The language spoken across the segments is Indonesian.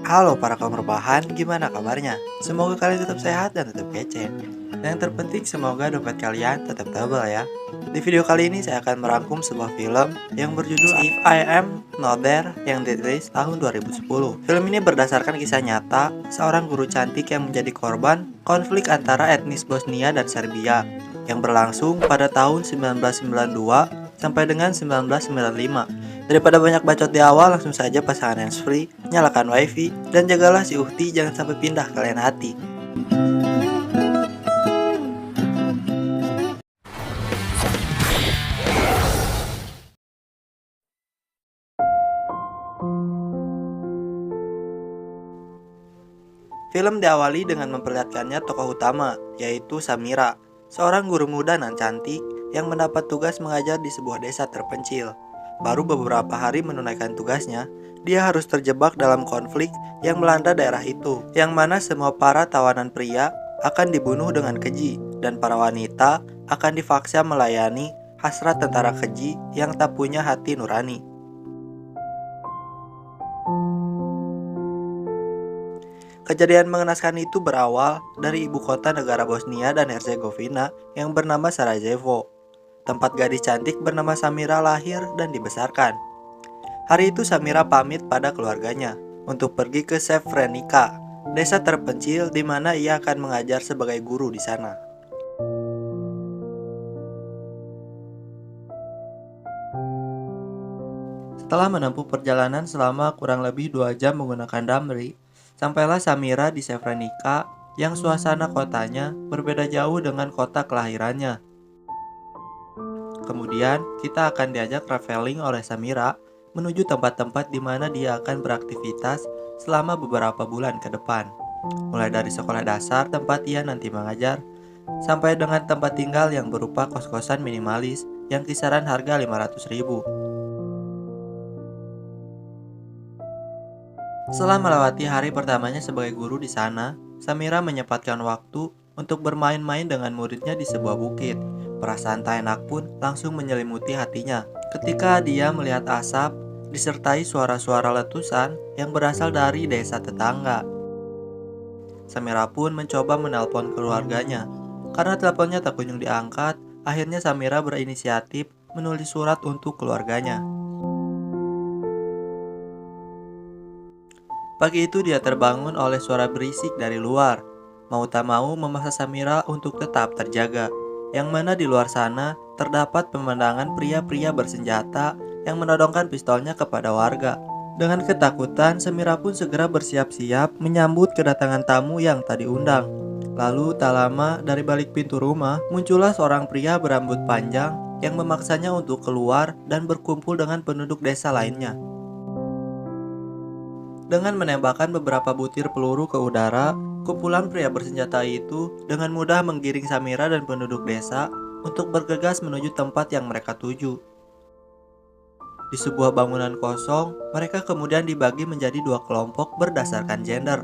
Halo para kaum rebahan, gimana kabarnya? Semoga kalian tetap sehat dan tetap kece. Dan yang terpenting semoga dompet kalian tetap tebal ya. Di video kali ini saya akan merangkum sebuah film yang berjudul If I Am Not There yang dirilis tahun 2010. Film ini berdasarkan kisah nyata seorang guru cantik yang menjadi korban konflik antara etnis Bosnia dan Serbia yang berlangsung pada tahun 1992 sampai dengan 1995. Daripada banyak bacot di awal, langsung saja pasangan handsfree, nyalakan wifi, dan jagalah si Uhti jangan sampai pindah ke lain hati. Film diawali dengan memperlihatkannya tokoh utama, yaitu Samira, seorang guru muda nan cantik yang mendapat tugas mengajar di sebuah desa terpencil. Baru beberapa hari menunaikan tugasnya, dia harus terjebak dalam konflik yang melanda daerah itu, yang mana semua para tawanan pria akan dibunuh dengan keji, dan para wanita akan dipaksa melayani hasrat tentara keji yang tak punya hati nurani. Kejadian mengenaskan itu berawal dari ibu kota negara Bosnia dan Herzegovina yang bernama Sarajevo, tempat gadis cantik bernama Samira lahir dan dibesarkan. Hari itu Samira pamit pada keluarganya untuk pergi ke Srebrenica, desa terpencil di mana ia akan mengajar sebagai guru di sana. Setelah menempuh perjalanan selama kurang lebih 2 jam menggunakan Damri, sampailah Samira di Srebrenica yang suasana kotanya berbeda jauh dengan kota kelahirannya. Kemudian, kita akan diajak traveling oleh Samira menuju tempat-tempat di mana dia akan beraktivitas selama beberapa bulan ke depan. Mulai dari sekolah dasar tempat ia nanti mengajar, sampai dengan tempat tinggal yang berupa kos-kosan minimalis yang kisaran harga 500.000. Setelah melewati hari pertamanya sebagai guru di sana, Samira menyempatkan waktu untuk bermain-main dengan muridnya di sebuah bukit. Perasaan tak enak pun langsung menyelimuti hatinya ketika dia melihat asap disertai suara-suara letusan yang berasal dari desa tetangga. Samira pun mencoba menelpon keluarganya. Karena teleponnya tak kunjung diangkat, akhirnya Samira berinisiatif menulis surat untuk keluarganya. Pagi itu dia terbangun oleh suara berisik dari luar. Mau tak mau memaksa Samira untuk tetap terjaga. Yang mana di luar sana terdapat pemandangan pria-pria bersenjata yang menodongkan pistolnya kepada warga. Dengan ketakutan, Samira pun segera bersiap-siap menyambut kedatangan tamu yang tak diundang. Lalu tak lama dari balik pintu rumah muncullah seorang pria berambut panjang yang memaksanya untuk keluar dan berkumpul dengan penduduk desa lainnya. Dengan menembakkan beberapa butir peluru ke udara, kumpulan pria bersenjata itu dengan mudah menggiring Samira dan penduduk desa untuk bergegas menuju tempat yang mereka tuju. Di sebuah bangunan kosong, mereka kemudian dibagi menjadi 2 kelompok berdasarkan gender.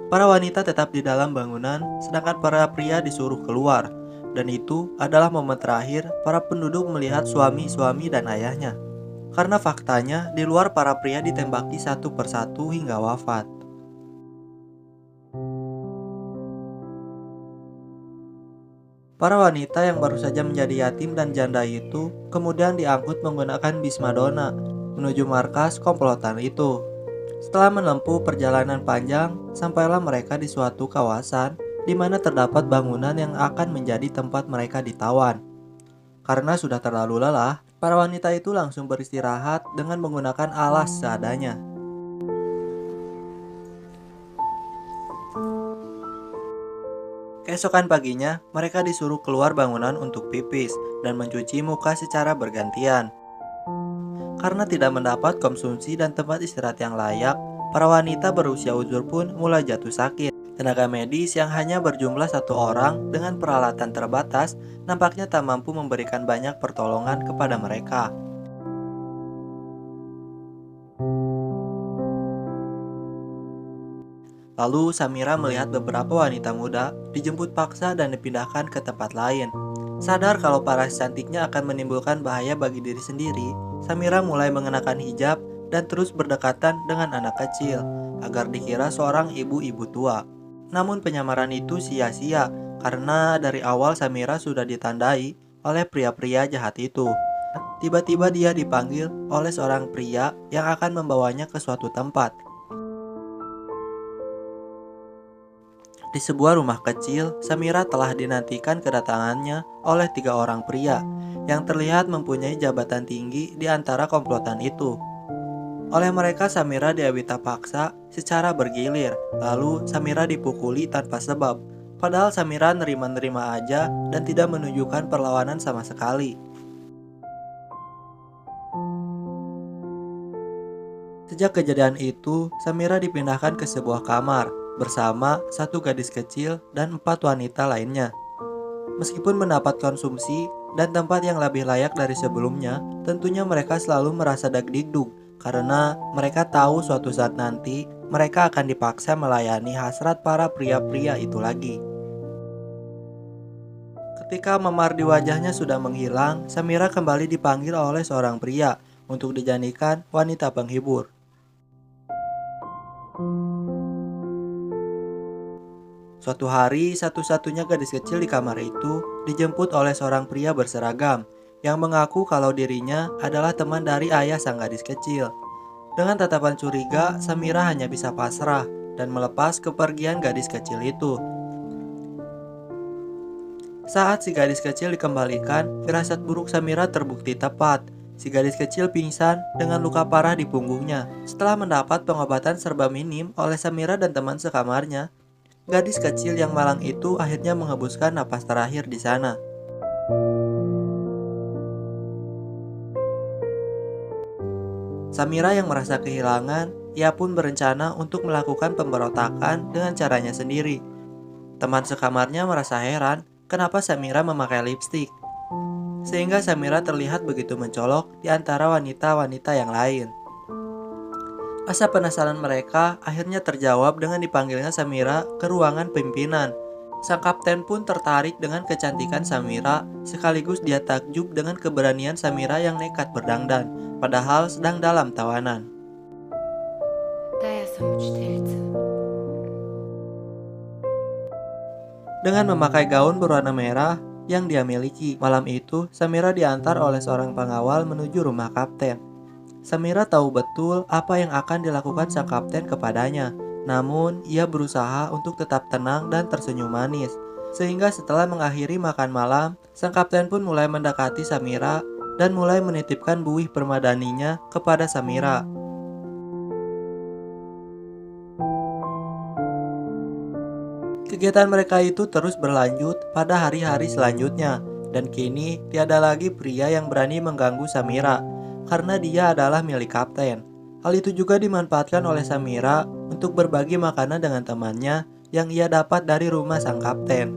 Para wanita tetap di dalam bangunan, sedangkan para pria disuruh keluar. Dan itu adalah momen terakhir para penduduk melihat suami-suami dan ayahnya. Karena faktanya, di luar para pria ditembaki satu persatu hingga wafat. Para wanita yang baru saja menjadi yatim dan janda itu kemudian diangkut menggunakan bis Madonna menuju markas komplotan itu. Setelah menempuh perjalanan panjang, sampailah mereka di suatu kawasan di mana terdapat bangunan yang akan menjadi tempat mereka ditawan. Karena sudah terlalu lelah, para wanita itu langsung beristirahat dengan menggunakan alas seadanya. Keesokan paginya, mereka disuruh keluar bangunan untuk pipis dan mencuci muka secara bergantian. Karena tidak mendapat konsumsi dan tempat istirahat yang layak, para wanita berusia uzur pun mulai jatuh sakit. Tenaga medis yang hanya berjumlah 1 orang dengan peralatan terbatas nampaknya tak mampu memberikan banyak pertolongan kepada mereka. Lalu Samira melihat beberapa wanita muda dijemput paksa dan dipindahkan ke tempat lain. Sadar kalau para cantiknya akan menimbulkan bahaya bagi diri sendiri, Samira mulai mengenakan hijab dan terus berdekatan dengan anak kecil agar dikira seorang ibu-ibu tua. Namun penyamaran itu sia-sia karena dari awal Samira sudah ditandai oleh pria-pria jahat itu. Tiba-tiba dia dipanggil oleh seorang pria yang akan membawanya ke suatu tempat. Di sebuah rumah kecil, Samira telah dinantikan kedatangannya oleh 3 orang pria yang terlihat mempunyai jabatan tinggi di antara komplotan itu. Oleh mereka Samira diawita paksa secara bergilir, lalu Samira dipukuli tanpa sebab. Padahal Samira nerima-nerima aja dan tidak menunjukkan perlawanan sama sekali. Sejak kejadian itu, Samira dipindahkan ke sebuah kamar bersama 1 gadis kecil dan 4 wanita lainnya. Meskipun mendapat konsumsi dan tempat yang lebih layak dari sebelumnya, tentunya mereka selalu merasa dagdikduk karena mereka tahu suatu saat nanti mereka akan dipaksa melayani hasrat para pria-pria itu lagi. Ketika memar di wajahnya sudah menghilang, Samira kembali dipanggil oleh seorang pria untuk dijadikan wanita penghibur. Suatu hari, satu-satunya gadis kecil di kamar itu dijemput oleh seorang pria berseragam yang mengaku kalau dirinya adalah teman dari ayah sang gadis kecil. Dengan tatapan curiga, Samira hanya bisa pasrah dan melepas kepergian gadis kecil itu. Saat si gadis kecil dikembalikan, firasat buruk Samira terbukti tepat. Si gadis kecil pingsan dengan luka parah di punggungnya. Setelah mendapat pengobatan serba minim oleh Samira dan teman sekamarnya, gadis kecil yang malang itu akhirnya menghembuskan napas terakhir di sana. Samira yang merasa kehilangan, ia pun berencana untuk melakukan pemberontakan dengan caranya sendiri. Teman sekamarnya merasa heran kenapa Samira memakai lipstik, sehingga Samira terlihat begitu mencolok di antara wanita-wanita yang lain. Rasa penasaran mereka akhirnya terjawab dengan dipanggilnya Samira ke ruangan pimpinan. Sang kapten pun tertarik dengan kecantikan Samira, sekaligus dia takjub dengan keberanian Samira yang nekat berdangdan, padahal sedang dalam tawanan. Dengan memakai gaun berwarna merah yang dia miliki, malam itu Samira diantar oleh seorang pengawal menuju rumah kapten. Samira tahu betul apa yang akan dilakukan sang kapten kepadanya. Namun, ia berusaha untuk tetap tenang dan tersenyum manis. Sehingga setelah mengakhiri makan malam, sang kapten pun mulai mendekati Samira dan mulai menitipkan buih permadaninya kepada Samira. Kegiatan mereka itu terus berlanjut pada hari-hari selanjutnya, dan kini tiada lagi pria yang berani mengganggu Samira karena dia adalah milik kapten. Hal itu juga dimanfaatkan oleh Samira untuk berbagi makanan dengan temannya yang ia dapat dari rumah sang kapten.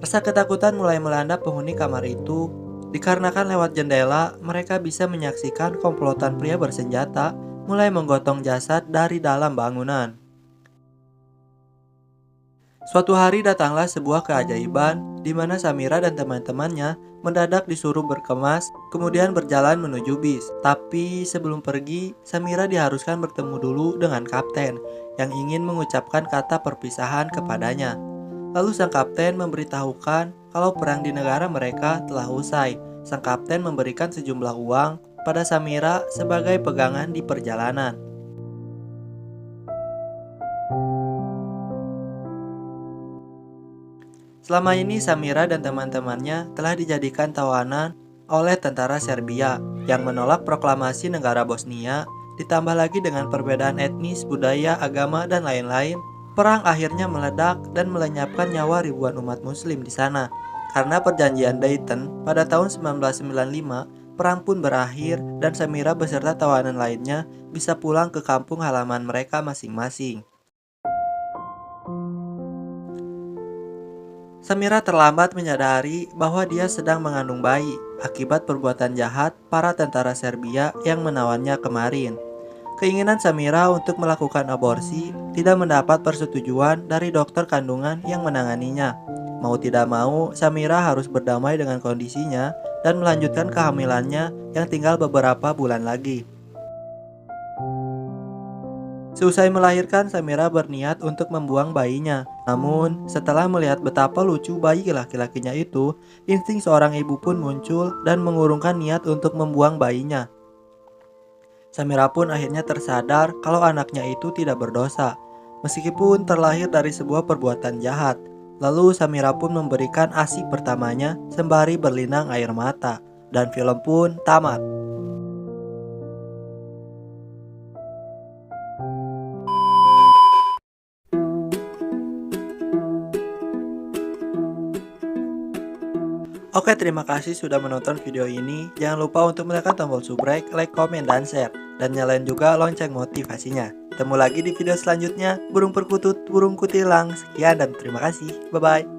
Rasa ketakutan mulai melanda penghuni kamar itu dikarenakan lewat jendela mereka bisa menyaksikan komplotan pria bersenjata mulai menggotong jasad dari dalam bangunan. Suatu hari datanglah sebuah keajaiban di mana Samira dan teman-temannya mendadak disuruh berkemas kemudian berjalan menuju bis. Tapi sebelum pergi, Samira diharuskan bertemu dulu dengan kapten yang ingin mengucapkan kata perpisahan kepadanya. Lalu sang kapten memberitahukan kalau perang di negara mereka telah usai. Sang kapten memberikan sejumlah uang pada Samira sebagai pegangan di perjalanan. Selama ini Samira dan teman-temannya telah dijadikan tawanan oleh tentara Serbia yang menolak proklamasi negara Bosnia, ditambah lagi dengan perbedaan etnis, budaya, agama, dan lain-lain. Perang akhirnya meledak dan melenyapkan nyawa ribuan umat muslim di sana. Karena perjanjian Dayton pada tahun 1995, perang pun berakhir dan Samira beserta tawanan lainnya bisa pulang ke kampung halaman mereka masing-masing. Samira terlambat menyadari bahwa dia sedang mengandung bayi. akibat perbuatan jahat para tentara Serbia yang menawannya kemarin. Keinginan Samira untuk melakukan aborsi tidak mendapat persetujuan dari dokter kandungan yang menanganinya. Mau tidak mau, Samira harus berdamai dengan kondisinya dan melanjutkan kehamilannya yang tinggal beberapa bulan lagi. Seusai melahirkan, Samira berniat untuk membuang bayinya. Namun, setelah melihat betapa lucu bayi laki-lakinya itu, insting seorang ibu pun muncul dan mengurungkan niat untuk membuang bayinya. Samira pun akhirnya tersadar kalau anaknya itu tidak berdosa, meskipun terlahir dari sebuah perbuatan jahat. Lalu Samira pun memberikan ASI pertamanya sembari berlinang air mata, dan film pun tamat. Oke, terima kasih sudah menonton video ini. Jangan lupa untuk menekan tombol subscribe, like, komen, dan share. Dan nyalain juga lonceng motivasinya. Ketemu lagi di video selanjutnya. Burung perkutut, burung kutilang. Sekian dan terima kasih. Bye-bye.